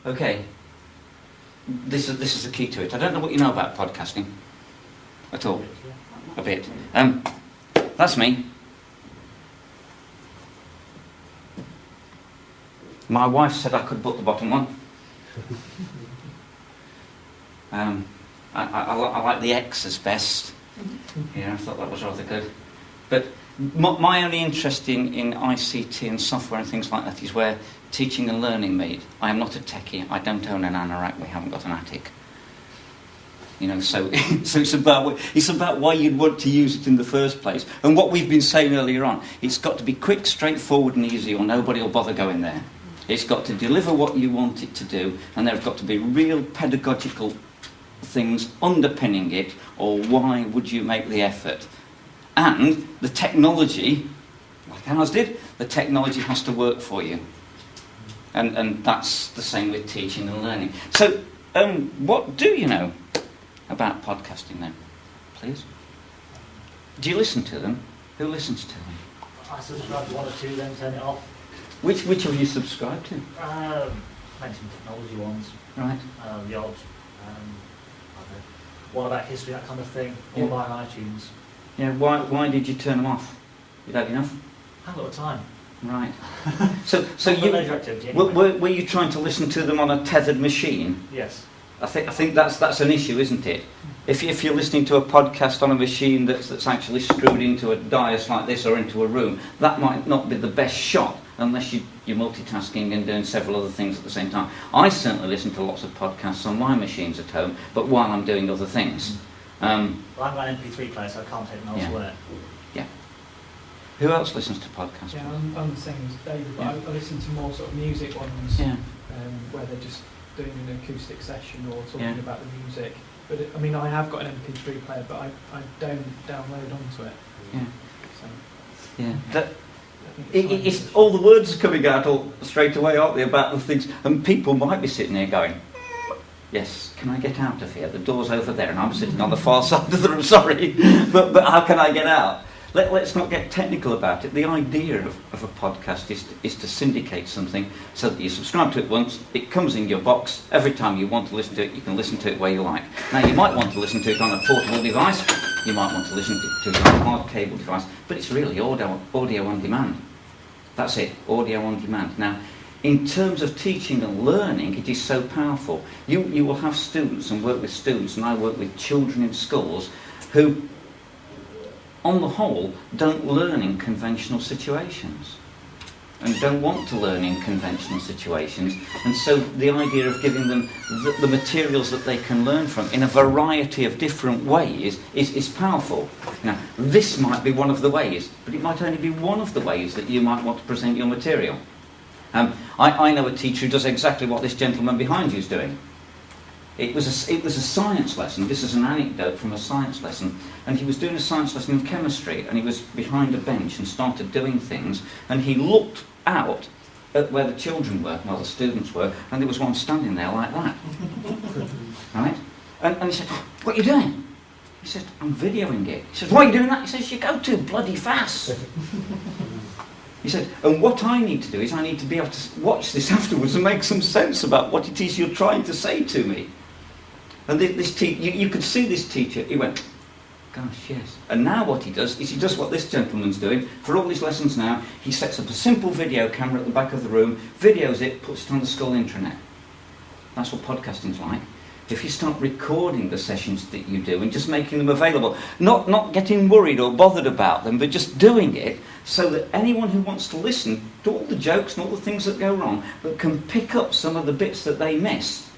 Okay. This is the key to it. I don't know what you know about podcasting at all. A bit. That's me. My wife said I could put the bottom one. I like the X's best. I thought that was rather good. But my only interest in ICT and software and things like that is where teaching and learning meet. I am not a techie. I don't own an anorak. We haven't got an attic. So it's about why you'd want to use it in the first place. And what we've been saying earlier on, it's got to be quick, straightforward and easy, or nobody will bother going there. It's got to deliver what you want it to do, and there have got to be real pedagogical things underpinning it, or why would you make the effort? And the technology, like ours did, the technology has to work for you. And that's the same with teaching and learning. So, what do you know about podcasting then, please? Do you listen to them? Who listens to them? I subscribe to one or two, then turn it off. Which have you subscribed to? Maybe some technology ones. Right. The odd, what about history, that kind of thing, all via iTunes. Yeah, why did you turn them off? You'd had enough? I haven't got the time. Right. So were you trying to listen to them on a tethered machine? Yes. I think that's an issue, isn't it? If you're listening to a podcast on a machine that's actually screwed into a dais like this or into a room, that might not be the best shot unless you're multitasking and doing several other things at the same time. I certainly listen to lots of podcasts on my machines at home, but while I'm doing other things. Well, I've got an MP3 player, so I can't take them elsewhere. Yeah. Who else listens to podcasts? Yeah, I'm the same as David, but I listen to more sort of music ones, where they're just doing an acoustic session or talking about the music. But I have got an MP3 player, but I don't download onto it. Yeah. So, yeah. It's all the words are coming out all straight away, aren't they, about the things, and people might be sitting there going, yes, can I get out of here? The door's over there and I'm sitting on the far side of the room, sorry, but how can I get out? Let's not get technical about it. The idea of a podcast is to syndicate something so that you subscribe to it once, it comes in your box, every time you want to listen to it, you can listen to it where you like. Now, you might want to listen to it on a portable device, you might want to listen to it on a hard cable device, but it's really audio on demand. That's it, audio on demand. Now, in terms of teaching and learning, it is so powerful. You will have students and work with students, and I work with children in schools who, on the whole, don't learn in conventional situations and don't want to learn in conventional situations. And so the idea of giving them the materials that they can learn from in a variety of different ways is powerful. Now, this might be one of the ways, but it might only be one of the ways that you might want to present your material. I know a teacher who does exactly what this gentleman behind you is doing. It was a science lesson. This is an anecdote from a science lesson. And he was doing a science lesson in chemistry, and he was behind a bench and started doing things, and he looked out at where the children were, well, the students were, and there was one standing there like that. Right? And he said, what are you doing? He said, I'm videoing it. He said, why are you doing that? He says, you go too bloody fast. He said, and what I need to do is I need to be able to watch this afterwards and make some sense about what it is you're trying to say to me. And this you could see this teacher, he went, gosh, yes. And now what he does is he does what this gentleman's doing. For all his lessons now, he sets up a simple video camera at the back of the room, videos it, puts it on the school intranet. That's what podcasting's like. If you start recording the sessions that you do and just making them available, not getting worried or bothered about them, but just doing it so that anyone who wants to listen to all the jokes and all the things that go wrong, but can pick up some of the bits that they miss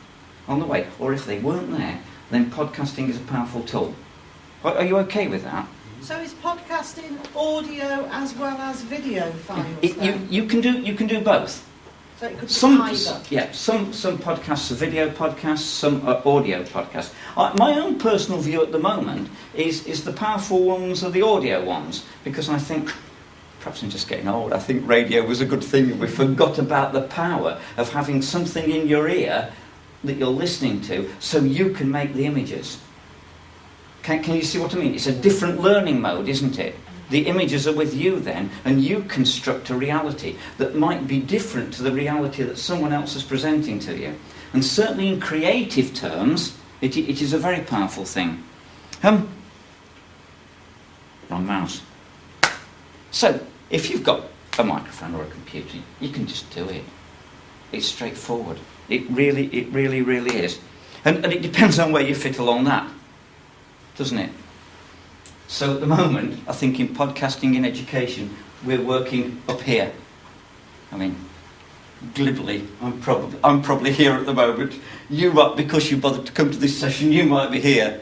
on the way, or if they weren't there, then podcasting is a powerful tool. Are you okay with that? So is podcasting audio as well as video files? You can do both. So it could be Some podcasts are video podcasts, some are audio podcasts. My own personal view at the moment is the powerful ones are the audio ones, because I think, perhaps I'm just getting old, I think radio was a good thing. We forgot about the power of having something in your ear that you're listening to so you can make the images. Can you see what I mean? It's a different learning mode, isn't it? The images are with you then, and you construct a reality that might be different to the reality that someone else is presenting to you. And certainly in creative terms, it is a very powerful thing. Wrong mouse. So, if you've got a microphone or a computer, you can just do it. It's straightforward. It really is. And it depends on where you fit along that, doesn't it? So at the moment, I think in podcasting in education, we're working up here. I mean, glibly, I'm probably here at the moment. You might, because you bothered to come to this session, you might be here.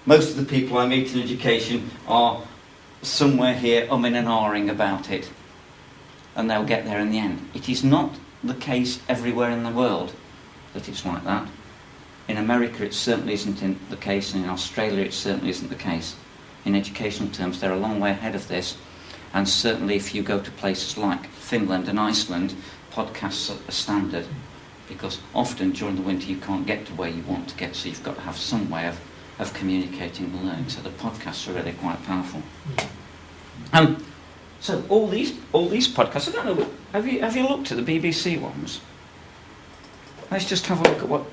Most of the people I meet in education are somewhere here umming and ahhing about it. And they'll get there in the end. It is not the case everywhere in the world that it's like that. In America it certainly isn't the case, and in Australia it certainly isn't the case. In educational terms, they're a long way ahead of this. And certainly if you go to places like Finland and Iceland, podcasts are standard. Because often during the winter you can't get to where you want to get, so you've got to have some way of communicating and learning. So the podcasts are really quite powerful. So all these podcasts, I don't know, have you looked at the BBC ones? Let's just have a look at what...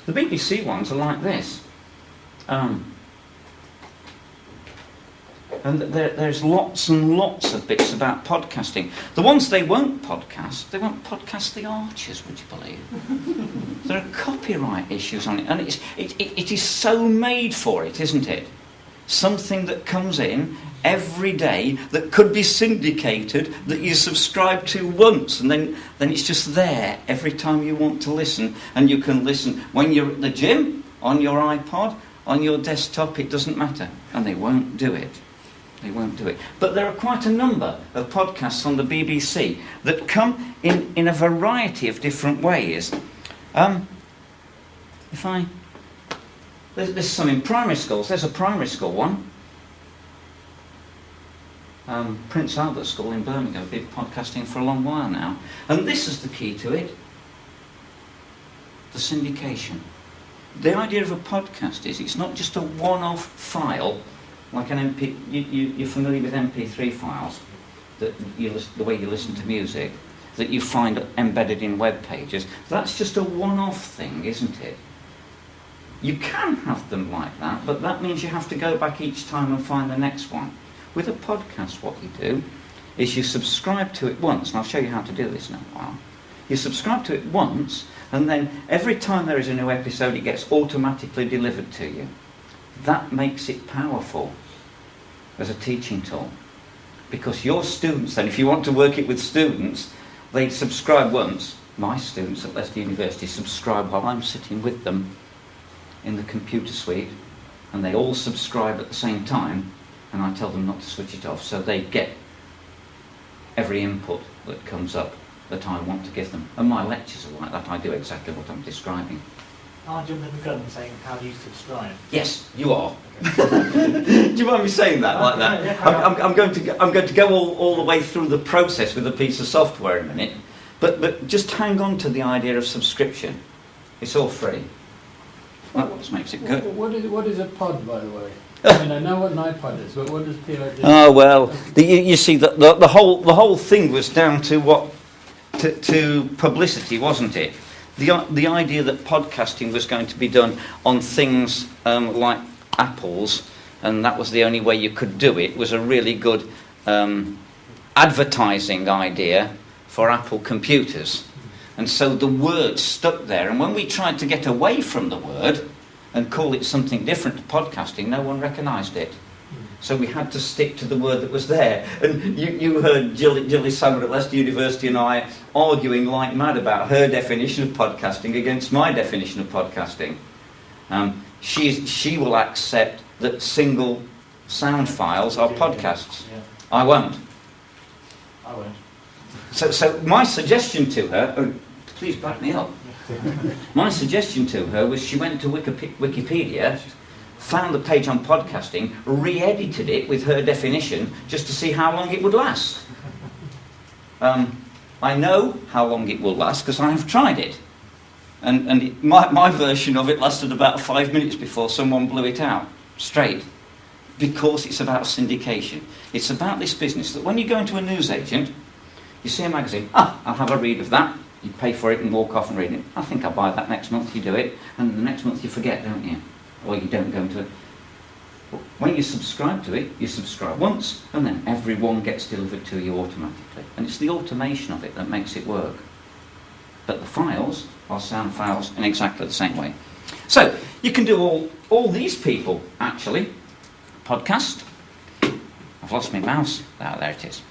The BBC ones are like this. And there's lots and lots of bits about podcasting. The ones they won't podcast the Archers, would you believe? There are copyright issues on it, and it is so made for it, isn't it? Something that comes in every day that could be syndicated, that you subscribe to once, and then it's just there every time you want to listen, and you can listen when you're at the gym, on your iPod, on your desktop, it doesn't matter. And they won't do it. They won't do it. But there are quite a number of podcasts on the BBC that come in a variety of different ways. There's some in primary schools. There's a primary school one. Prince Albert School in Birmingham have been podcasting for a long while now. And this is the key to it. The syndication. The idea of a podcast is it's not just a one-off file, like an MP. You're familiar with MP3 files, that the way you listen to music, that you find embedded in web pages. That's just a one-off thing, isn't it? You can have them like that, but that means you have to go back each time and find the next one. With a podcast, what you do is you subscribe to it once, and I'll show you how to do this in a while. You subscribe to it once, and then every time there is a new episode, it gets automatically delivered to you. That makes it powerful as a teaching tool. Because your students, then, if you want to work it with students, they subscribe once. My students at Leicester University subscribe while I'm sitting with them in the computer suite, and they all subscribe at the same time, and I tell them not to switch it off, so they get every input that comes up that I want to give them. And my lectures are like that. I do exactly what I'm describing. I'll jump in the gun saying, how do you subscribe? Yes, you are. Do you mind me saying that like that? Yeah. I'm going to go all the way through the process with a piece of software in a minute, but just hang on to the idea of subscription. It's all free. That what makes it good. What is a pod, by the way? I mean, I know what an iPod is, but what does POD do? Oh well, you see, the whole thing was down to to publicity, wasn't it? The idea that podcasting was going to be done on things like apples, and that was the only way you could do it, was a really good advertising idea for Apple computers. And so the word stuck there, and when we tried to get away from the word and call it something different to podcasting, no one recognised it. So we had to stick to the word that was there. And you heard Gilly Salmon at Leicester University and I arguing like mad about her definition of podcasting against my definition of podcasting. She will accept that single sound files are podcasts. Yeah. I won't. I won't. So my suggestion to her, please back me up. My suggestion to her was she went to Wikipedia, found the page on podcasting, re-edited it with her definition just to see how long it would last. I know how long it will last because I have tried it. My version of it lasted about 5 minutes before someone blew it out, straight. because it's about syndication. It's about this business that when you go into a newsagent, you see a magazine, I'll have a read of that. You pay for it and walk off and read it. I think I'll buy that next month, you do it, and the next month you forget, don't you? Or you don't go into it. When you subscribe to it, you subscribe once, and then every one gets delivered to you automatically. And it's the automation of it that makes it work. But the files are sound files in exactly the same way. So, you can do all these people, actually. Podcast. I've lost my mouse. There it is.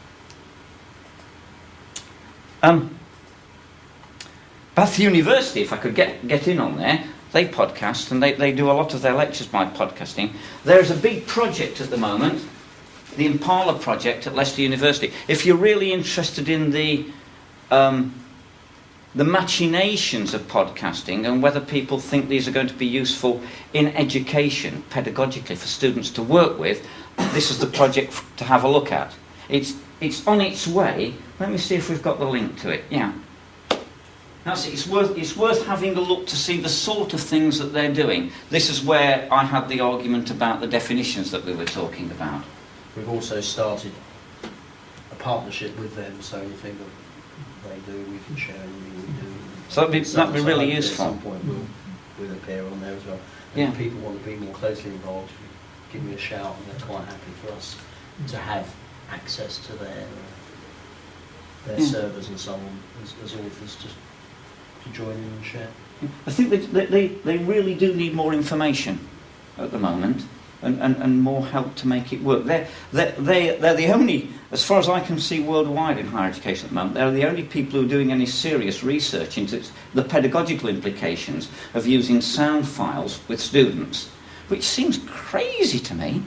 Bath University, if I could get in on there, they podcast and they do a lot of their lectures by podcasting. There's a big project at the moment, the Impala project at Leicester University. If you're really interested in the machinations of podcasting and whether people think these are going to be useful in education, pedagogically, for students to work with, this is the project to have a look at. It's on its way. Let me see if we've got the link to it. Yeah. It's worth having a look to see the sort of things that they're doing. This is where I had the argument about the definitions that we were talking about. We've also started a partnership with them, so anything that they do, we can share anything we do. So that'd be really useful. At some point we'll appear on there as well. And Yeah. if people want to be more closely involved, give me a shout, and they're quite happy for us to have access to their servers and so on as authors, just to join in and share. I think they really do need more information at the moment and more help to make it work. They're the only, as far as I can see worldwide in higher education at the moment, they're the only people who are doing any serious research into the pedagogical implications of using sound files with students, which seems crazy to me.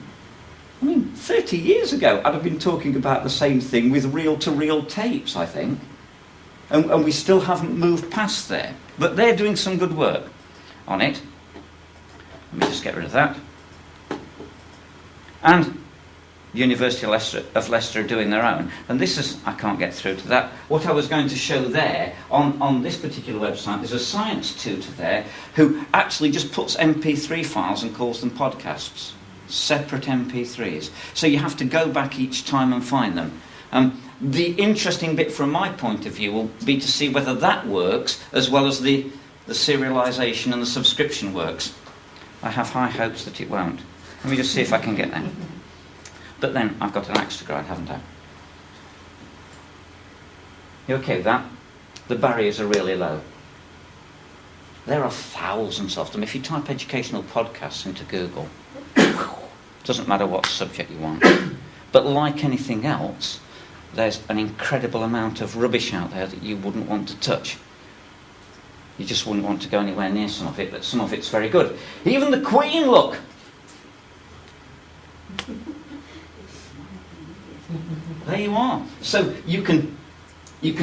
I mean, 30 years ago, I'd have been talking about the same thing with reel-to-reel tapes, I think. And we still haven't moved past there. But they're doing some good work on it. Let me just get rid of that. And the University of Leicester are doing their own. And this is, I can't get through to that. What I was going to show there, on this particular website, there's a science tutor there who actually just puts MP3 files and calls them podcasts. Separate MP3s. So you have to go back each time and find them. The interesting bit from my point of view will be to see whether that works as well as the serialisation and the subscription works. I have high hopes that it won't. Let me just see if I can get there. But then I've got an axe to grind, haven't I? You okay with that? The barriers are really low. There are thousands of them. If you type educational podcasts into Google, doesn't matter what subject you want. But like anything else, there's an incredible amount of rubbish out there that you wouldn't want to touch. You just wouldn't want to go anywhere near some of it, but some of it's very good. Even the Queen, look! There you are. So you can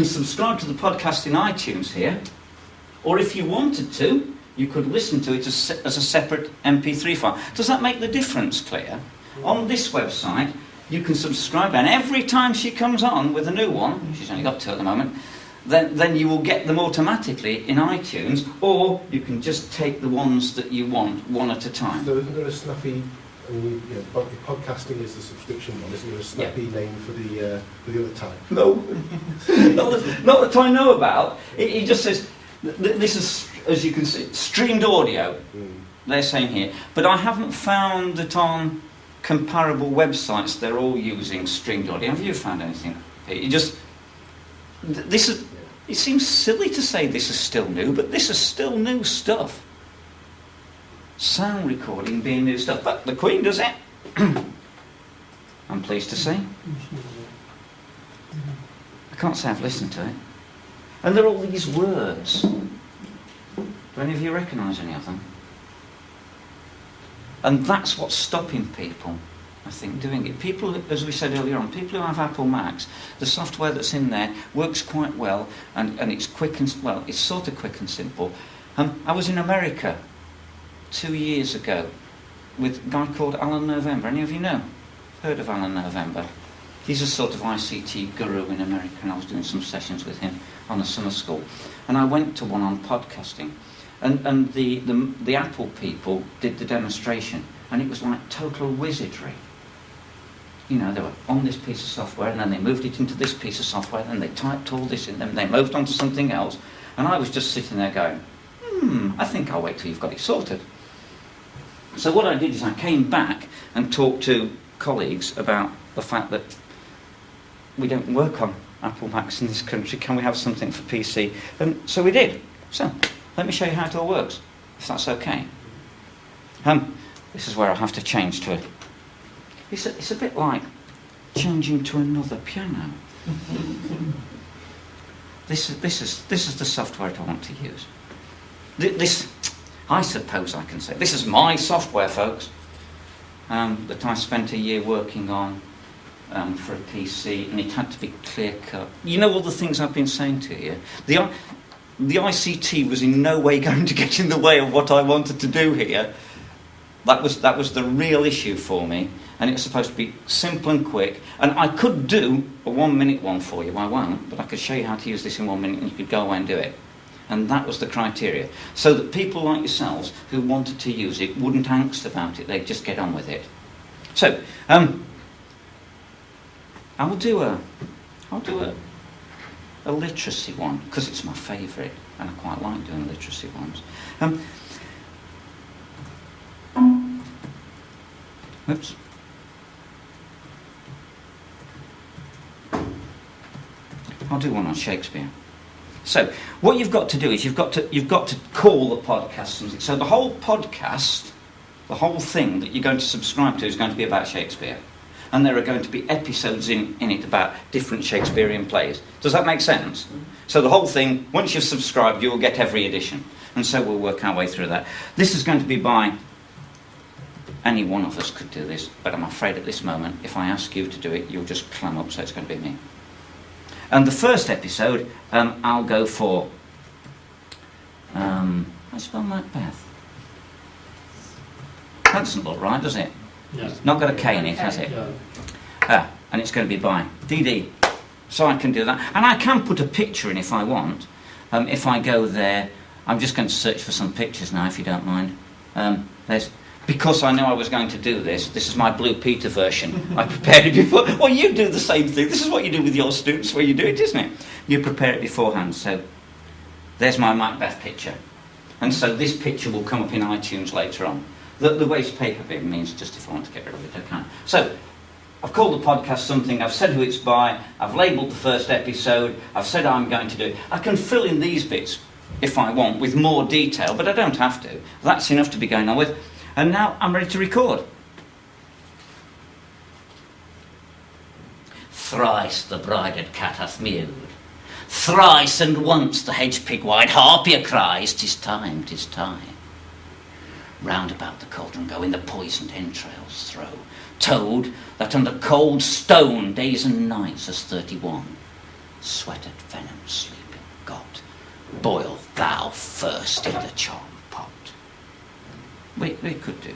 subscribe to the podcast in iTunes here, or if you wanted to, you could listen to it as a separate MP3 file. Does that make the difference clear? On this website, you can subscribe, and every time she comes on with a new one, she's only got two at the moment, then you will get them automatically in iTunes, or you can just take the ones that you want, one at a time. So isn't there a snappy, podcasting is the subscription one, isn't there a snappy name for the other type? No, not that I know about. It just says, this is, as you can see, streamed audio, they're saying here, but I haven't found that on comparable websites they're all using streamed audio. Have you found anything? It seems silly to say this is still new, but this is still new stuff. Sound recording being new stuff, but the Queen does it. I'm pleased to say. I can't say I've listened to it. And there are all these words. Do any of you recognise any of them? And that's what's stopping people, I think, doing it. People, as we said earlier on, people who have Apple Macs, the software that's in there works quite well, and it's quick and, well, it's sort of quick and simple. I was in America 2 years ago with a guy called Alan November. Any of you know? Heard of Alan November? He's a sort of ICT guru in America, and I was doing some sessions with him on a summer school. And I went to one on podcasting. And the Apple people did the demonstration, and it was like total wizardry. you know, they were on this piece of software, and then they moved it into this piece of software, and then they typed all this in them, and they moved on to something else, and I was just sitting there going, I think I'll wait till you've got it sorted. So what I did is I came back and talked to colleagues about the fact that we don't work on Apple Macs in this country, can we have something for PC? And so we did. So, let me show you how it all works, if that's okay. This is where I have to change to it. It's a bit like changing to another piano. This is the software I want to use. This, I suppose I can say, this is my software, folks, that I spent a year working on for a PC, and it had to be clear-cut. You know all the things I've been saying to you? The ICT was in no way going to get in the way of what I wanted to do here. That was the real issue for me, and it was supposed to be simple and quick. And I could do a 1-minute one for you, I won't, but I could show you how to use this in 1 minute, and you could go away and do it. And that was the criteria. So that people like yourselves who wanted to use it wouldn't angst about it, they'd just get on with it. So, I'll do a literacy one, because it's my favourite, and I quite like doing literacy ones. Oops. I'll do one on Shakespeare. So, what you've got to do is you've got to call the podcast something. So the whole podcast, the whole thing that you're going to subscribe to is going to be about Shakespeare. And there are going to be episodes in it about different Shakespearean plays. Does that make sense? So the whole thing, once you've subscribed, you'll get every edition. And so we'll work our way through that. This is going to be by... Any one of us could do this, but I'm afraid at this moment, if I ask you to do it, you'll just clam up, so it's going to be me. And the first episode, I'll go for... I spell Macbeth. That doesn't look right, does it? No. Not got a K in it, has it? No. And it's going to be by DD. So I can do that. And I can put a picture in if I want. If I go there, I'm just going to search for some pictures now, if you don't mind. Because I know I was going to do this, this is my Blue Peter version. I prepared it before. Well, you do the same thing. This is what you do with your students where you do it, isn't it? You prepare it beforehand. So there's my Macbeth picture. And so this picture will come up in iTunes later on. The waste paper bit means just if I want to get rid of it, I can. So I've called the podcast something, I've said who it's by, I've labelled the first episode, I've said I'm going to do it. I can fill in these bits, if I want, with more detail, but I don't have to. That's enough to be going on with. And now I'm ready to record. Thrice the brided cat hath mewed. Thrice and once the hedge-pig-wide harpier cries, 'tis time, 'tis time. Round about the cauldron go, in the poisoned entrails throw. Toad, that under cold stone days and nights has 31. Sweated venom sleeping got. Boil thou first in the charm pot. We could do.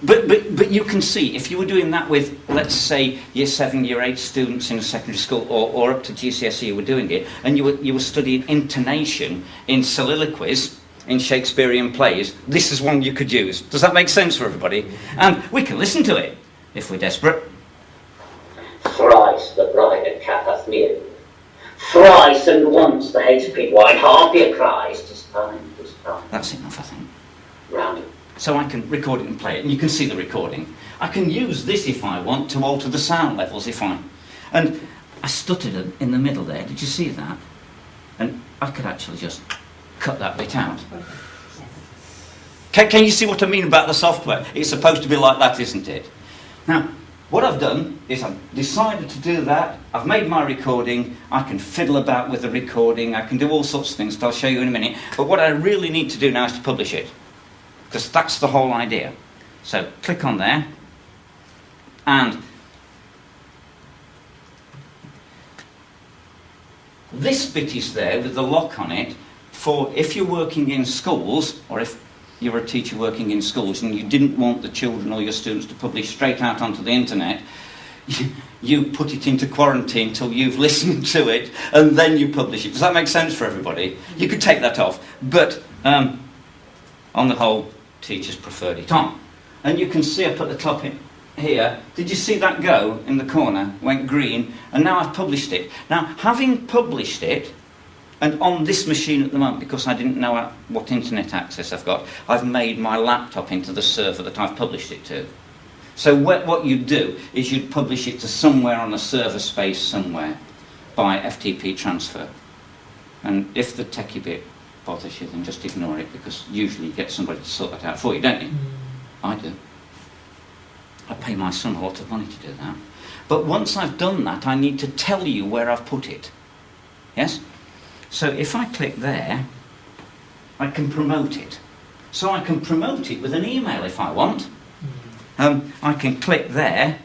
But you can see, if you were doing that with, let's say, year 7, year 8 students in a secondary school, or up to GCSE, you were doing it, and you were studying intonation in soliloquies, in Shakespearean plays, this is one you could use. Does that make sense for everybody? And we can listen to it, if we're desperate. Thrice the brided cat hath mewed. Thrice and once the hedge-pig-wide harpier cries, 'tis time, 'tis time. That's enough, I think. Round it. So I can record it and play it, and you can see the recording. I can use this if I want to alter the sound levels and I stuttered in the middle there, did you see that? And I could actually just cut that bit out. Can you see what I mean about the software? It's supposed to be like that, isn't it? Now, what I've done is I've decided to do that. I've made my recording. I can fiddle about with the recording. I can do all sorts of things that I'll show you in a minute. But what I really need to do now is to publish it, because that's the whole idea. So click on there, and this bit is there with the lock on it for if you're working in schools, or if you're a teacher working in schools and you didn't want the children or your students to publish straight out onto the internet, you put it into quarantine till you've listened to it and then you publish it. Does that make sense for everybody? You could take that off, but on the whole, teachers preferred it on. and you can see up at the top here, did you see that go in the corner? Went green, and now I've published it. Now, having published it, and on this machine at the moment, because I didn't know what internet access I've got, I've made my laptop into the server that I've published it to. So what you'd do is you'd publish it to somewhere on a server space somewhere by FTP transfer. And if the techie bit bothers you, then just ignore it, because usually you get somebody to sort that out for you, don't you? I do. I pay my son a lot of money to do that. But once I've done that, I need to tell you where I've put it. Yes? So if I click there, I can promote it. So I can promote it with an email if I want. I can click there,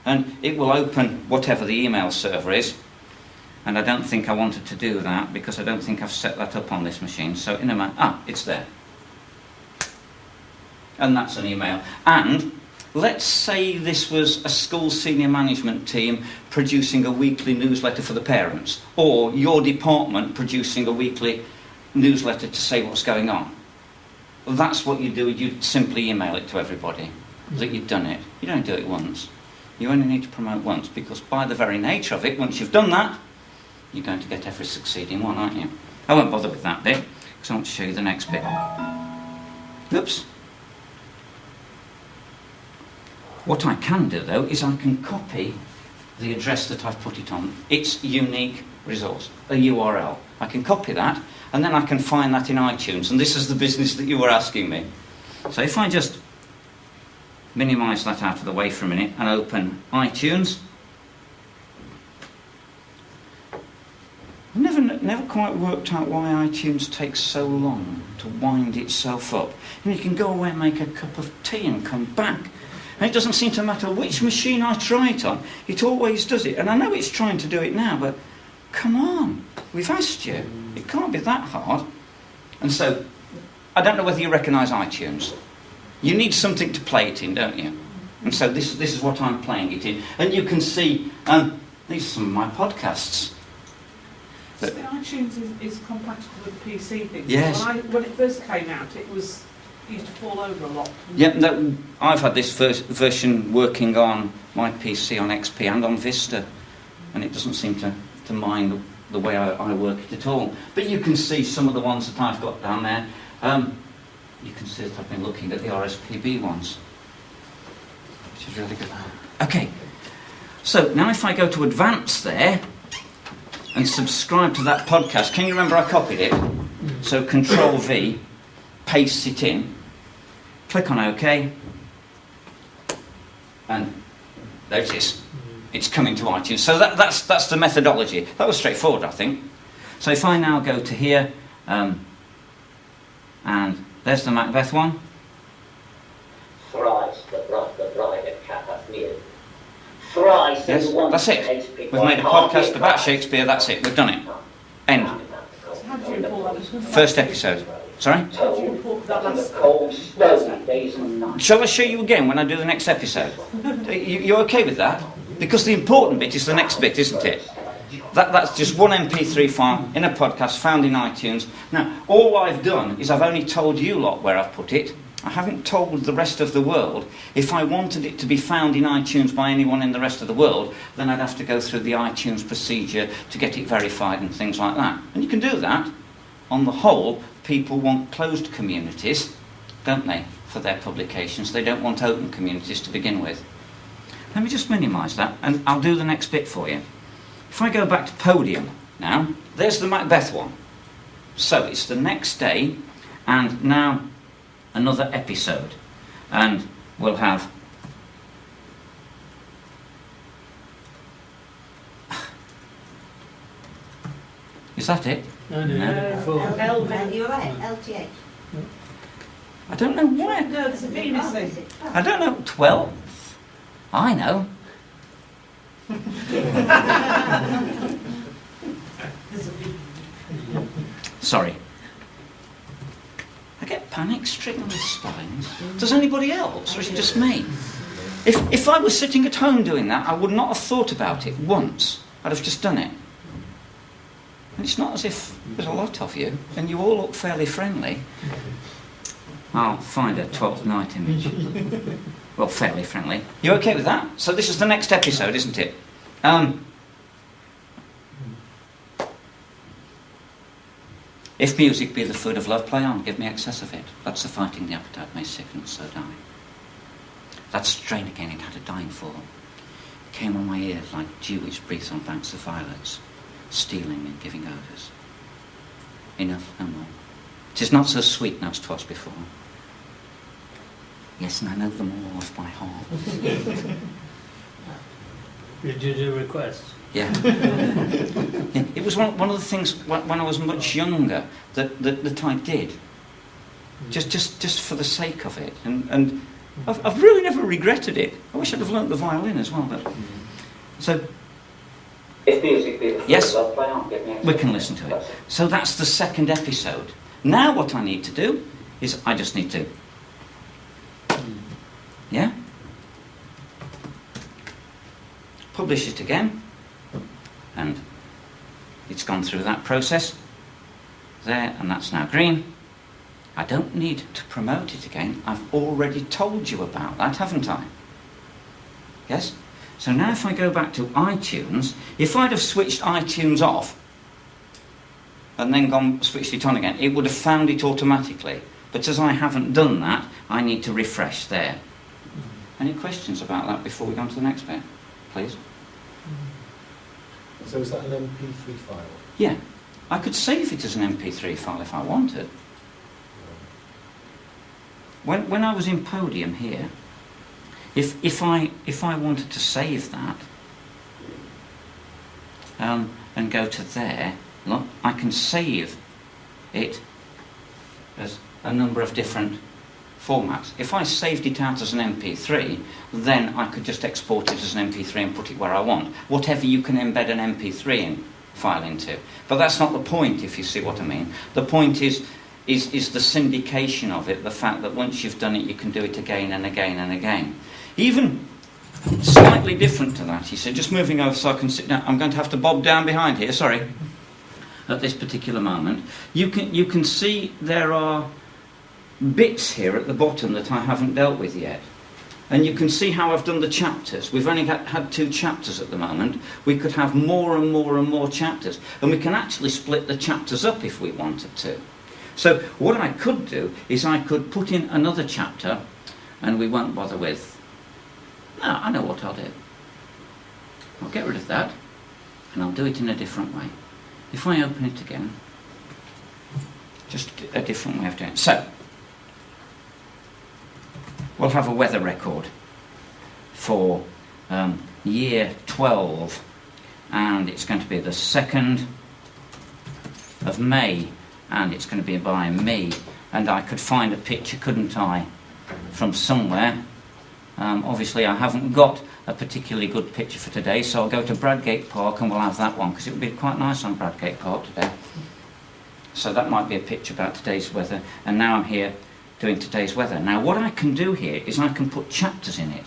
and it will open whatever the email server is. And I don't think I wanted to do that, because I don't think I've set that up on this machine. So in a minute, it's there. And that's an email. And let's say this was a school senior management team producing a weekly newsletter for the parents, or your department producing a weekly newsletter to say what's going on. Well, that's what you do. You'd simply email it to everybody that you've done it. You don't do it once. You only need to promote once, because by the very nature of it, once you've done that, you're going to get every succeeding one, aren't you? I won't bother with that bit, because I want to show you the next bit. Oops. What I can do, though, is I can copy the address that I've put it on, its unique resource, a URL. I can copy that, and then I can find that in iTunes, and this is the business that you were asking me. So if I just minimise that out of the way for a minute and open iTunes, I've never quite worked out why iTunes takes so long to wind itself up. And you can go away and make a cup of tea and come back. And it doesn't seem to matter which machine I try it on, it always does it. And I know it's trying to do it now, but come on, we've asked you. It can't be that hard. And so, I don't know whether you recognise iTunes. You need something to play it in, don't you? And so this is what I'm playing it in. And you can see, these are some of my podcasts. So the iTunes is compatible with PC things. Yes. When it first came out, it used to fall over a lot. Yeah, no, I've had this version working on my PC on XP and on Vista, and it doesn't seem to mind the way I work it at all. But you can see some of the ones that I've got down there. You can see that I've been looking at the RSPB ones, which is really good. Okay, so now if I go to Advanced there and subscribe to that podcast, can you remember I copied it? So Control V, paste it in, click on OK, and there it is. It's coming to iTunes. So that's the methodology. That was straightforward, I think. So if I now go to here, and there's the Macbeth one. Thrice the bride of Catherine. Thrice yes, that's it. We've made a podcast about Shakespeare, that's it. We've done it. End. So how did you report that? First episode. Sorry? How did you report that last? Shall I show you again when I do the next episode? You okay with that? Because the important bit is the next bit, isn't it? That's just one MP3 file in a podcast found in iTunes. Now, all I've done is I've only told you lot where I've put it. I haven't told the rest of the world. If I wanted it to be found in iTunes by anyone in the rest of the world, then I'd have to go through the iTunes procedure to get it verified and things like that. And you can do that. On the whole, people want closed communities, don't they, for their publications. They don't want open communities to begin with. Let me just minimise that, and I'll do the next bit for you. If I go back to Podium now, there's the Macbeth one. So it's the next day, and now another episode. And we'll have... Is that it? No. You're right, LTH. I don't know why. No, there's a V missing. I don't know. 12? I know. Sorry. I get panic stricken with spellings. Does anybody else, or is it just me? If I was sitting at home doing that, I would not have thought about it once. I'd have just done it. And it's not as if there's a lot of you, and you all look fairly friendly. I'll find a 12th night image. Well, fairly friendly. You okay with that? So this is the next episode, isn't it? If music be the food of love, play on, give me excess of it. That's the fighting the appetite may sicken, so die. That strain again, it had a dying fall. Came on my ears like dew which breathes on banks of violets, stealing and giving odours. Enough, no more. 'Tis not so sweet now as 'twas before. Yes, and I know them all off by heart. Did you do requests? Yeah. Yeah. It was one of the things when I was much younger that I did, just for the sake of it, and I've really never regretted it. I wish I'd have learnt the violin as well. But so If music be the food yes, of love, play on, give me we can listen to it. So that's the second episode. Now what I need to do is I just need to, yeah, publish it again. And it's gone through that process there, and that's now green. I don't need to promote it again. I've already told you about that, haven't I? Yes? So now if I go back to iTunes, if I'd have switched iTunes off and then switched it on again, it would have found it automatically. But as I haven't done that, I need to refresh there. Any questions about that before we go on to the next bit, please? So is that an MP3 file? Yeah, I could save it as an MP3 file if I wanted. When I was in Podium here, if I wanted to save that and go to there, look, I can save it as a number of different formats. If I saved it out as an MP3, then I could just export it as an MP3 and put it where I want. Whatever you can embed an MP3 file into. But that's not the point, if you see what I mean. The point is the syndication of it, the fact that once you've done it, you can do it again and again and again. Even slightly different to that, he said, just moving over so I can sit down. I'm going to have to bob down behind here, sorry, at this particular moment. You can see there are bits here at the bottom that I haven't dealt with yet. And you can see how I've done the chapters. We've only had 2 chapters at the moment. We could have more and more and more chapters. And we can actually split the chapters up if we wanted to. So what I could do is I could put in another chapter, and we won't bother with... No, I know what I'll do. I'll get rid of that, and I'll do it in a different way. If I open it again, just a different way of doing it. So, we'll have a weather record for year 12, and it's going to be the 2nd of May, and it's going to be by me, and I could find a picture, couldn't I, from somewhere. Obviously I haven't got a particularly good picture for today, so I'll go to Bradgate Park and we'll have that one, because it would be quite nice on Bradgate Park today. So that might be a picture about today's weather, and now I'm here doing today's weather. Now what I can do here is I can put chapters in it.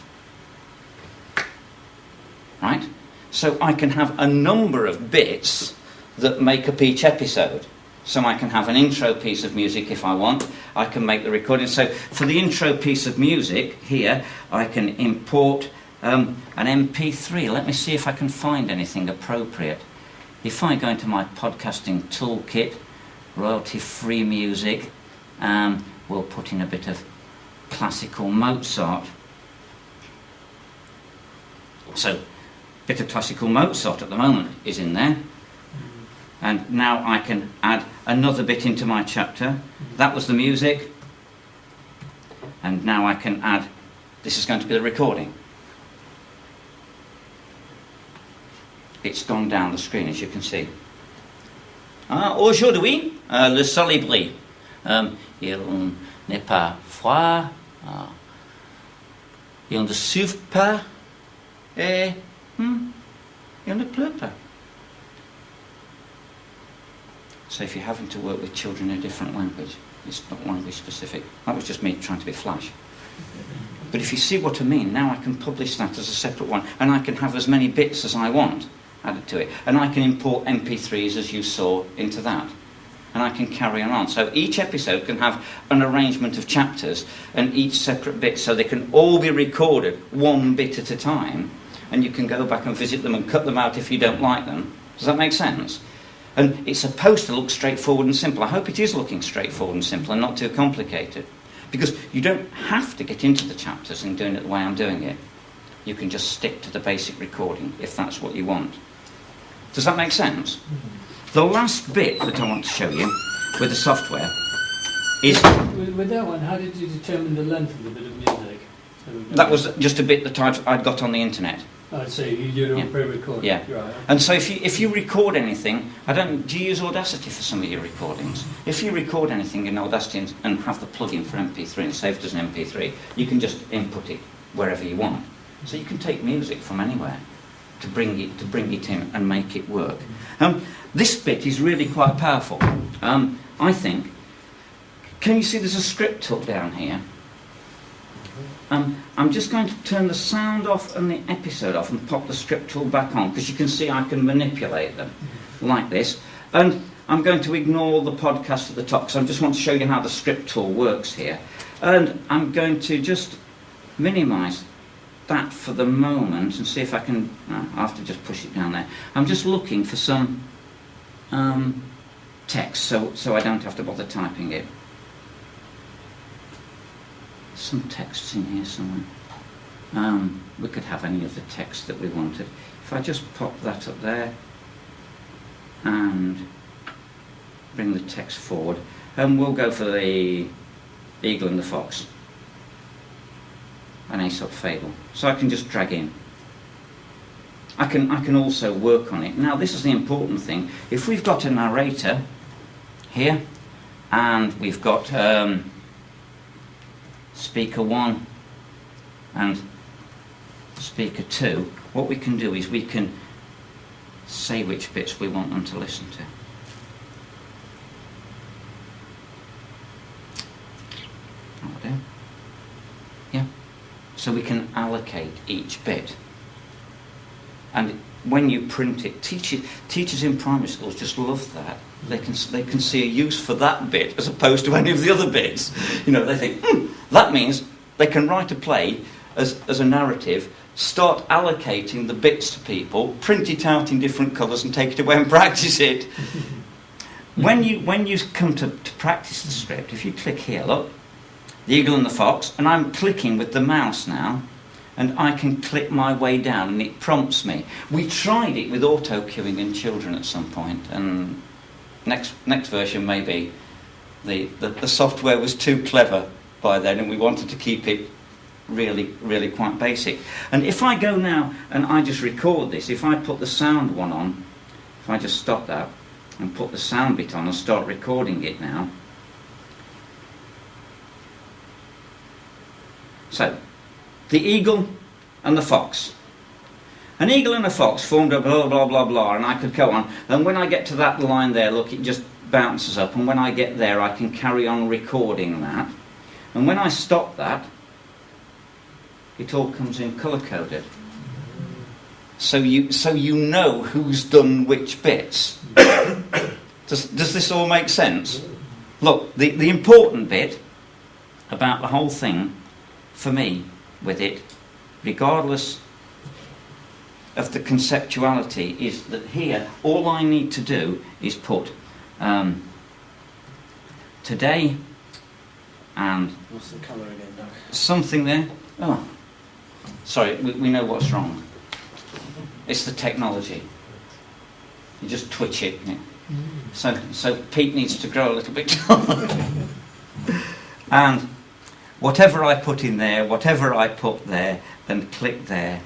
Right? So I can have a number of bits that make up each episode. So I can have an intro piece of music if I want. I can make the recording. So for the intro piece of music here, I can import an MP3. Let me see if I can find anything appropriate. If I go into my podcasting toolkit, royalty-free music, we'll put in a bit of classical Mozart. So a bit of classical Mozart at the moment is in there. And now I can add another bit into my chapter. That was the music. And now I can add, this is going to be the recording. It's gone down the screen, as you can see. Aujourd'hui, le soleil brille. Il n'est pas froid. Il ne souffle pas. Et il ne pleut pas. So if you're having to work with children in a different language, it's not language specific. That was just me trying to be flash. But if you see what I mean, now I can publish that as a separate one, and I can have as many bits as I want added to it. And I can import MP3s, as you saw, into that. and I can carry on. So each episode can have an arrangement of chapters and each separate bit, so they can all be recorded one bit at a time, and you can go back and visit them and cut them out if you don't like them. Does that make sense? And it's supposed to look straightforward and simple. I hope it is looking straightforward and simple and not too complicated, because you don't have to get into the chapters and doing it the way I'm doing it. You can just stick to the basic recording if that's what you want. Does that make sense? The last bit that I want to show you with the software is... With that one, how did you determine the length of the bit of music? That was just a bit that I'd got on the internet. I see, you do it on pre-recording. Yeah. Right. And so if you record anything, do you use Audacity for some of your recordings? If you record anything in Audacity and have the plugin for MP3 and save it as an MP3, you can just input it wherever you want. So you can take music from anywhere to bring it in and make it work. This bit is really quite powerful. I think. Can you see there's a script tool down here? I'm just going to turn the sound off and the episode off and pop the script tool back on, because you can see I can manipulate them like this. And I'm going to ignore the podcast at the top, because I just want to show you how the script tool works here. And I'm going to just minimise that for the moment and see if I can... I'll have to just push it down there. I'm just looking for some text, so I don't have to bother typing it. Some texts in here somewhere. We could have any of the text that we wanted. If I just pop that up there and bring the text forward, and we'll go for the Eagle and the Fox, an Aesop fable. So I can just drag in. I can also work on it. Now this is the important thing. If we've got a narrator here and we've got speaker 1 and speaker 2, what we can do is we can say which bits we want them to listen to. That'll do. Yeah. So we can allocate each bit. And when you print it, teachers in primary schools just love that. They can see a use for that bit as opposed to any of the other bits. You know, they think, that means they can write a play as a narrative, start allocating the bits to people, print it out in different colours and take it away and practice it. When you come to practice the script, if you click here, look, the Eagle and the Fox, and I'm clicking with the mouse now, and I can click my way down and it prompts me. We tried it with auto-cueing in children at some point, and next version maybe the software was too clever by then and we wanted to keep it really quite basic. And if I go now and I just record this, if I put the sound one on, if I just stop that and put the sound bit on and start recording it now. So, the Eagle and the Fox. An eagle and a fox formed a blah blah blah blah, and I could go on. And when I get to that line there, look, it just bounces up, and when I get there I can carry on recording that. And when I stop that, it all comes in colour-coded. So you know who's done which bits. Does this all make sense? Look, the important bit about the whole thing, for me, with it, regardless of the conceptuality, is that here all I need to do is put today and what's the colour again, Doug? Something there. Oh, sorry, we know what's wrong. It's the technology. You just twitch it. So Pete needs to grow a little bit taller. And whatever I put in there, whatever I put there, then click there.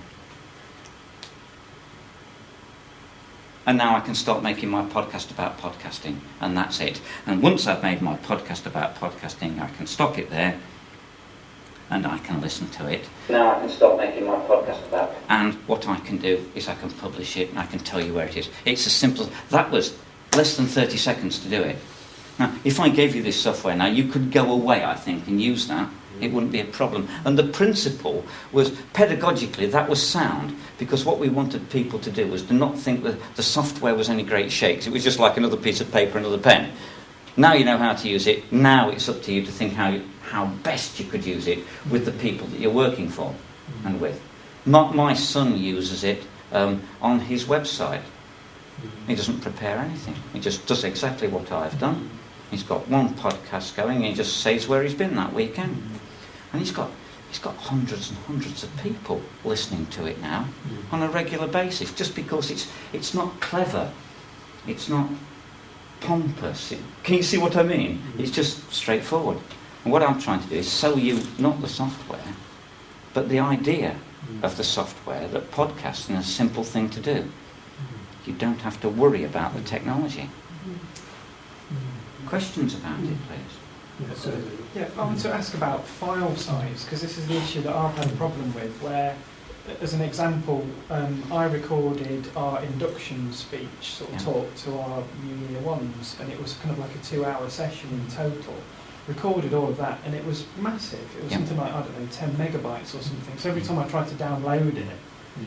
And now I can start making my podcast about podcasting, and that's it. And once I've made my podcast about podcasting, I can stop it there, and I can listen to it. Now I can start making my podcast about... And what I can do is I can publish it, and I can tell you where it is. It's as simple as... That was less than 30 seconds to do it. Now, if I gave you this software now, you could go away, I think, and use that. It wouldn't be a problem. And the principle was, pedagogically, that was sound, because what we wanted people to do was to not think that the software was any great shakes. It was just like another piece of paper, another pen. Now you know how to use it. Now it's up to you to think how best you could use it with the people that you're working for and with. My son uses it on his website. He doesn't prepare anything. He just does exactly what I've done. He's got one podcast going, and he just says where he's been that weekend. And he's got hundreds and hundreds of people listening to it now on a regular basis, just because it's not clever, it's not pompous. Can you see what I mean? It's just straightforward. And what I'm trying to do is sell you not the software, but the idea of the software, that podcasting is a simple thing to do. You don't have to worry about the technology. Questions about it, please? Yeah, I want to ask about file size, because this is the issue that I've had a problem with, where, as an example, I recorded our induction speech, sort of talk to our new year ones, and it was kind of like a 2-hour session in total. Recorded all of that, and it was massive. It was something like, I don't know, 10 megabytes or something. So every time I tried to download it,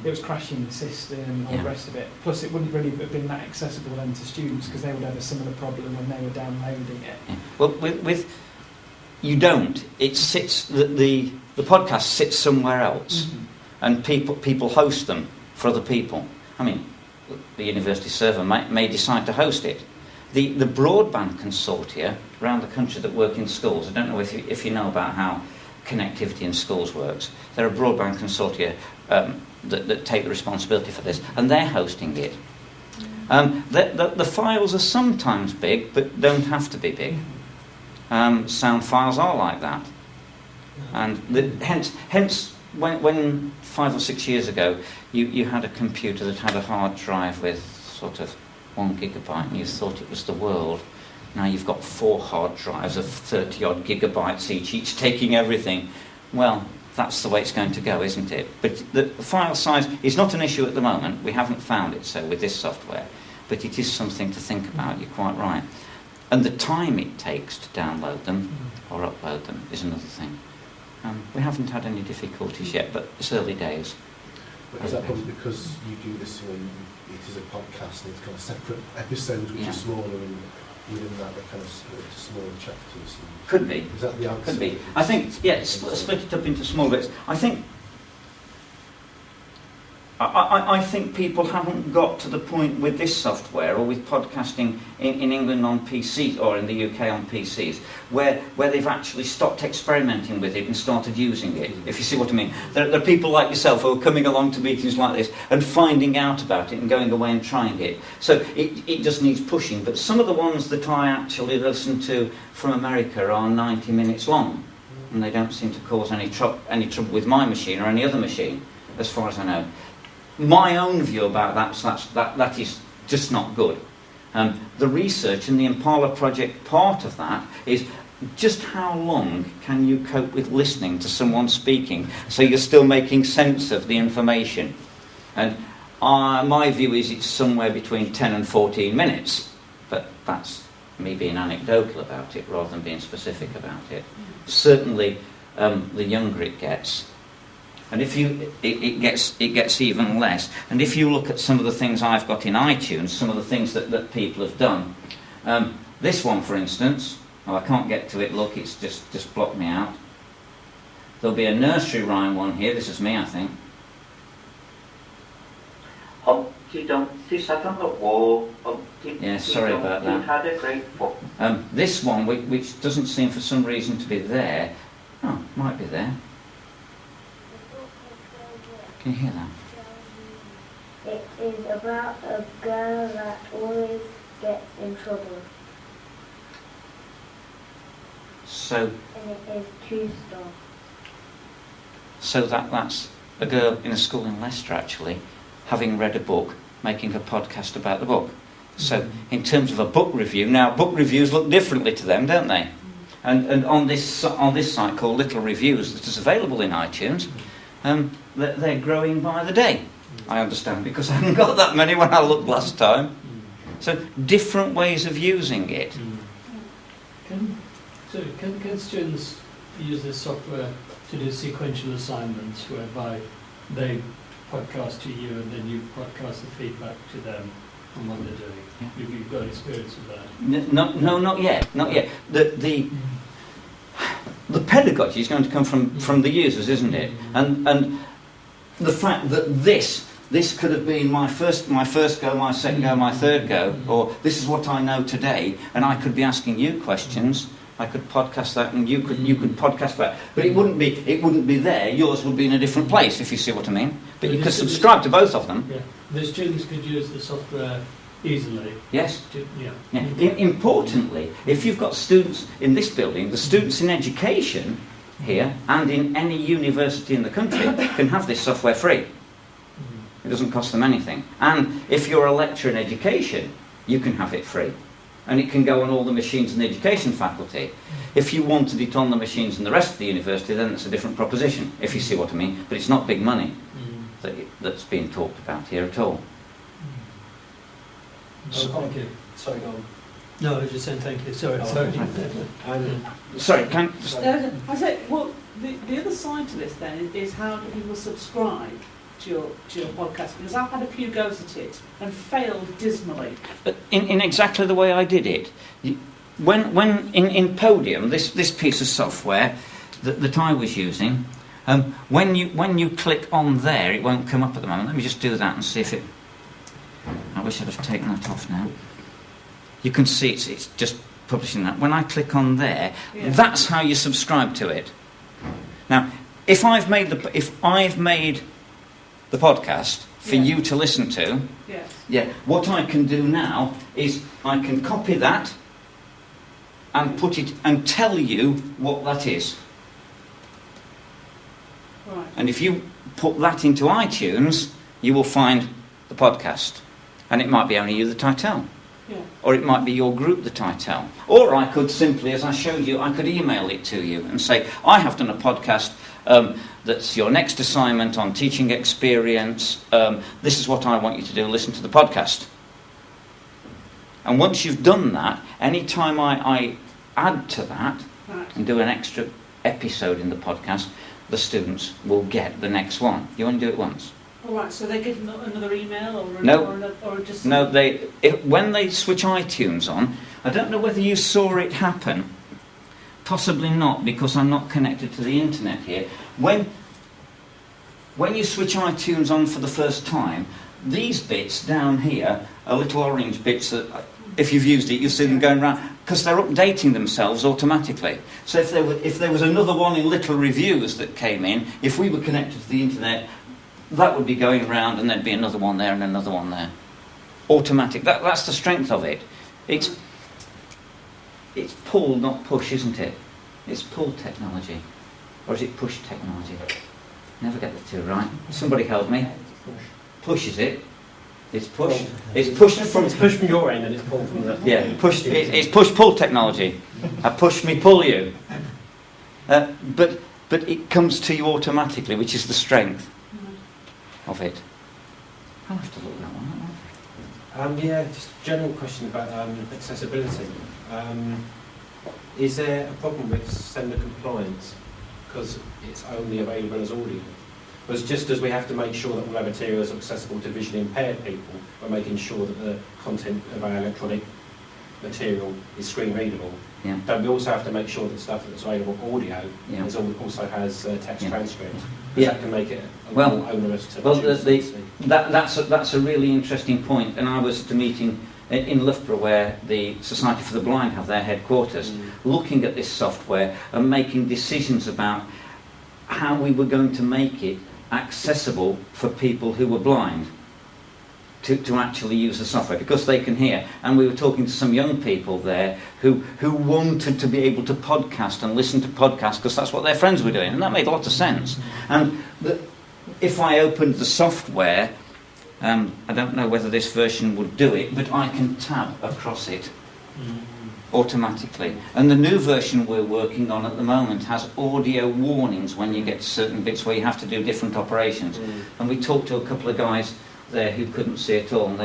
it was crashing the system and all the rest of it. Plus, it wouldn't really have been that accessible then to students, because they would have a similar problem when they were downloading it. Yeah. Well, with you don't. It sits the podcast sits somewhere else, and people host them for other people. I mean, the university server may decide to host it. The broadband consortia around the country that work in schools, I don't know if you know about how connectivity in schools works. There are broadband consortia that take the responsibility for this, and they're hosting it. The files are sometimes big, but don't have to be big. Sound files are like that. And hence when 5 or 6 years ago you had a computer that had a hard drive with sort of 1 gigabyte and you thought it was the world. Now you've got 4 hard drives of 30 odd gigabytes each taking everything. Well, that's the way it's going to go, isn't it? But the file size is not an issue at the moment. We haven't found it so with this software, but it is something to think about. You're quite right. And the time it takes to download them or upload them is another thing. We haven't had any difficulties yet, but it's early days. But is that probably because you do this, it is a podcast and it's kind of separate episodes which are smaller, and within that they're kind of smaller chapters? Could be. Is that the answer? Could be. I think, split it up into small bits. I think people haven't got to the point with this software or with podcasting in England on PCs or in the UK on PCs where they've actually stopped experimenting with it and started using it, if you see what I mean. There are people like yourself who are coming along to meetings like this and finding out about it and going away and trying it. So it just needs pushing. But some of the ones that I actually listen to from America are 90 minutes long, and they don't seem to cause any trouble with my machine or any other machine, as far as I know. My own view about that is just not good. The research and the Impala project part of that is just how long can you cope with listening to someone speaking so you're still making sense of the information. And my view is it's somewhere between 10 and 14 minutes, but that's me being anecdotal about it rather than being specific about it. Certainly the younger it gets, and it gets even less. And if you look at some of the things I've got in iTunes, some of the things that people have done, this one, for instance, I can't get to it. Look, it's just blocked me out. There'll be a nursery rhyme one here. This is me, I think. Humpty Dumpty sat on the wall. Yeah, sorry about that. Had a great fall. This one, which doesn't seem for some reason to be there. Oh, might be there. Can you hear that? It is about a girl that always gets in trouble. So. And it is true stuff. So that's a girl in a school in Leicester, actually, having read a book, making a podcast about the book. So in terms of a book review, now book reviews look differently to them, don't they? And on this site called Little Reviews, that is available in iTunes, they're growing by the day, I understand, because I hadn't got that many when I looked last time. So different ways of using it. Can students use this software to do sequential assignments whereby they podcast to you and then you podcast the feedback to them? on what they're doing. Yeah. You've got experience with that. No, not yet. The pedagogy is going to come from the users, isn't it? And the fact that this could have been my first go, my second go, my third go, or this is what I know today, and I could be asking you questions. I could podcast that, and you could podcast that, but it wouldn't be there. Yours would be in a different place, if you see what I mean. But you could subscribe to both of them. Yeah. The students could use the software easily. Yes. Yeah. Importantly, if you've got students in this building, the students in education here and in any university in the country can have this software free. It doesn't cost them anything. And if you're a lecturer in education, you can have it free. And it can go on all the machines in the education faculty. If you wanted it on the machines in the rest of the university, then it's a different proposition, if you see what I mean. But it's not big money that's being talked about here at all. Thank you. Sorry, go on. No, I was just saying thank you. Sorry. Sorry, can... I say, well, the other side to this then is how do people subscribe to your podcast? Because I've had a few goes at it and failed dismally. In exactly the way I did it. When in Podium, this piece of software that I was using, when you click on there, it won't come up at the moment. Let me just do that and see if it... I wish I'd have taken that off now. You can see it's just publishing that. When I click on there, that's how you subscribe to it. Now, if I've made the podcast for you to listen to, what I can do now is I can copy that and put it and tell you what that is. Right. And if you put that into iTunes, you will find the podcast. And it might be only you that I tell. Yeah. Or it might be your group that I tell. Or I could simply, as I showed you, I could email it to you and say, I have done a podcast that's your next assignment on teaching experience. This is what I want you to do. Listen to the podcast. And once you've done that, any time I add to that and do an extra episode in the podcast, the students will get the next one. You only do it once. All right, so they get another email or just... No, when they switch iTunes on, I don't know whether you saw it happen. Possibly not, because I'm not connected to the internet here. When you switch iTunes on for the first time, these bits down here are little orange bits that, if you've used it, you'll see them going around, because they're updating themselves automatically. So if there was another one in little reviews that came in, if we were connected to the internet, that would be going around and there'd be another one there and another one there. Automatic. That's the strength of it. It's pull, not push, isn't it? It's pull technology. Or is it push technology? Never get the two right. Somebody help me. Push, is it? It's push. It's push from your end and it's pull from the... Yeah, push. It's push-pull technology. I push me, pull you. But it comes to you automatically, which is the strength of it. I'll have to look that one up. Just a general question about accessibility. Is there a problem with sender compliance because it's only available as audio? Because just as we have to make sure that all our materials are accessible to visually impaired people, we're making sure that the content of our electronic material is screen readable. Yeah. Don't we also have to make sure that stuff that's available audio also has text transcript? Because that can make it more onerous to produce. That's a really interesting point. And I was at a meeting in Loughborough where the Society for the Blind have their headquarters, looking at this software and making decisions about how we were going to make it accessible for people who were blind to actually use the software, because they can hear. And we were talking to some young people there who wanted to be able to podcast and listen to podcasts because that's what their friends were doing, and that made a lot of sense. And if I opened the software, I don't know whether this version would do it, but I can tab across it automatically. And the new version we're working on at the moment has audio warnings when you get to certain bits where you have to do different operations. And we talked to a couple of guys there who couldn't see at all, and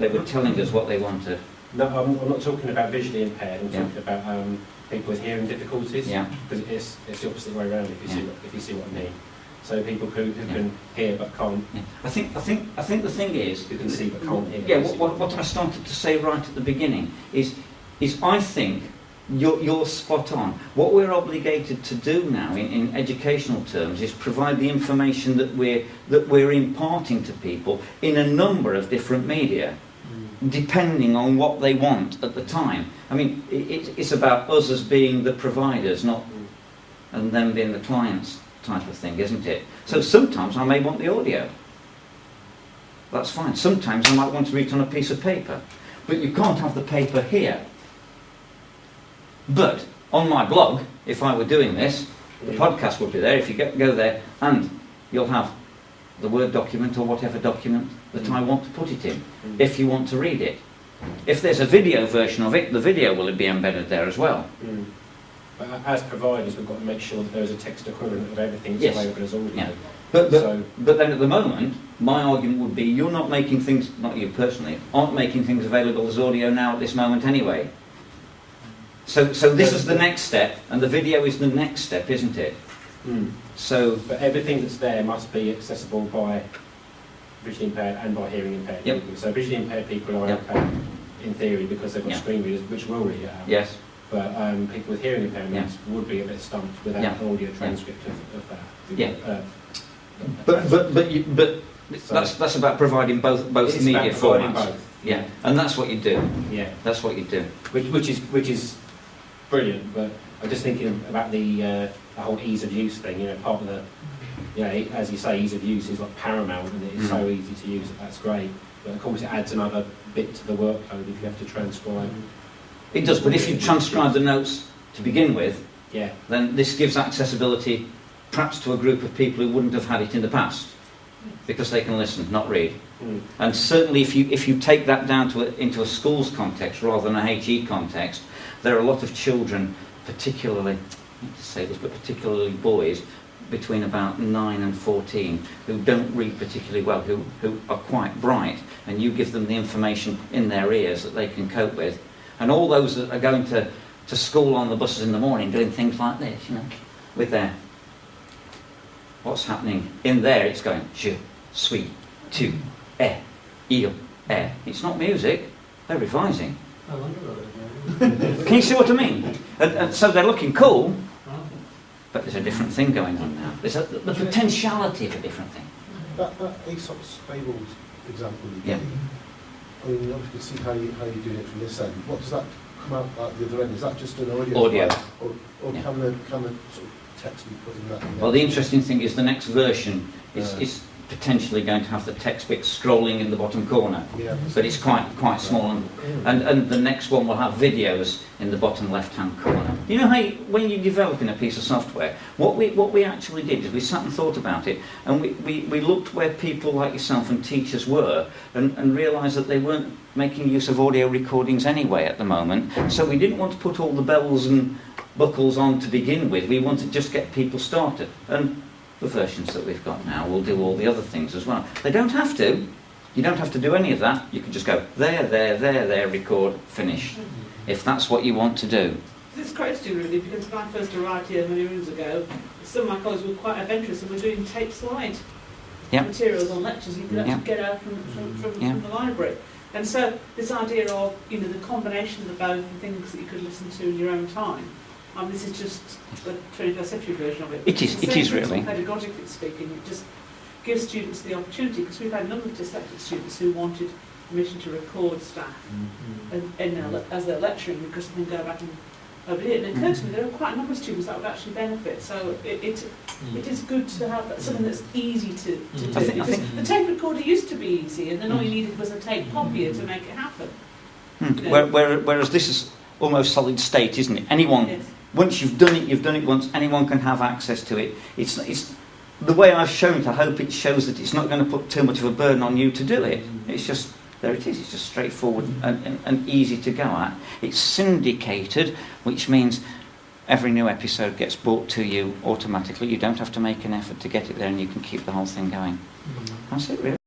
they were telling us what they wanted. No, I'm not talking about visually impaired. I'm talking about people with hearing difficulties. Yeah. Because it's the opposite way around. If you see what I mean. so people who can hear but can't. Yeah. I think the thing is, Who can see but can't hear. yeah. What I started to say right at the beginning is I think you're spot on. What we're obligated to do now in educational terms is provide the information that we're imparting to people in a number of different media, depending on what they want at the time. I mean, it's about us as being the providers, not and them being the clients type of thing, isn't it? So sometimes I may want the audio. That's fine. Sometimes I might want to read it on a piece of paper. But you can't have the paper here. But on my blog, if I were doing this, the podcast would be there. If you go there, and you'll have the Word document or whatever document that I want to put it in, if you want to read it. If there's a video version of it, the video will be embedded there as well. But as providers, we've got to make sure that there is a text equivalent of everything that's Yes. available as audio. Yeah. But So- then at the moment, my argument would be you're not making things, not you personally, aren't making things available as audio now at this moment anyway. So this is the next step, and the video is the next step, isn't it? So, But everything that's there must be accessible by visually impaired and by hearing impaired Yep. people. So visually impaired people are Yep. okay in theory because they've got Yeah. screen readers which will read it out. yes. But people with hearing impairments would be a bit stumped without Yeah. an audio transcript of that. Yeah. So- That's about providing both It's media about providing formats. both. Yeah, and that's what you do. Yeah. That's what you do. Which is brilliant, but I'm just thinking about the whole ease of use thing. You know, part of the, as you say, ease of use is like paramount, and it is so easy to use. That's great, but of course it adds another bit to the workload if you have to transcribe. It does, but if you transcribe the notes to begin with, Yeah. then this gives accessibility perhaps to a group of people who wouldn't have had it in the past, because they can listen, not read. And certainly if you take that down into a school's context rather than a HE context, there are a lot of children, particularly, I hate to say this, but particularly boys, between about 9 and 14, who don't read particularly well, who are quite bright, and you give them the information in their ears that they can cope with. And all those that are going to school on the buses in the morning doing things like this, with their... What's happening? In there it's going, je, suis, tu, il, It's not music, they're revising. I wonder about it. Can you see what I mean? And so they're looking cool, but there's a different thing going on now. There's the potentiality of a different thing. That Aesop's Fables example you Yeah. gave, I mean, you can see how you're doing it from this end. What does that come out at the other end? Is that just an audio? File? Or Yeah. can the sort of text be put in that? Well, the interesting thing is the next version is potentially going to have the text bit scrolling in the bottom corner, but it's quite small, and the next one will have videos in the bottom left-hand corner. You know how when you're developing a piece of software, what we actually did is we sat and thought about it, and we looked where people like yourself and teachers were, and realised that they weren't making use of audio recordings anyway at the moment, so we didn't want to put all the bells and buckles on to begin with. We wanted to just get people started, and the versions that we've got now will do all the other things as well. They don't have to. You don't have to do any of that. You can just go there, record, finish, if that's what you want to do. It's great to do, really, because when I first arrived here many moons ago, some of my colleagues were quite adventurous and were doing tape slide materials on lectures you could actually get out from the library. And so this idea of the combination of the both and things that you could listen to in your own time. This is just the 21st century version of it. It is really. Pedagogically speaking, it just gives students the opportunity, because we've had a number of dyslexic students who wanted permission to record staff as they're lecturing, because they can go back and over here. And it occurred to me there are quite a number of students that would actually benefit. So it is good to have something that's easy to do. Because the tape recorder used to be easy, and then all you needed was a tape copier to make it happen. Whereas this is almost solid state, isn't it? Anyone, once you've done it once, anyone can have access to it. It's the way I've shown it, I hope it shows that it's not going to put too much of a burden on you to do it. It's just, there it is, it's just straightforward and easy to go at. It's syndicated, which means every new episode gets brought to you automatically. You don't have to make an effort to get it there, and you can keep the whole thing going. That's it, really.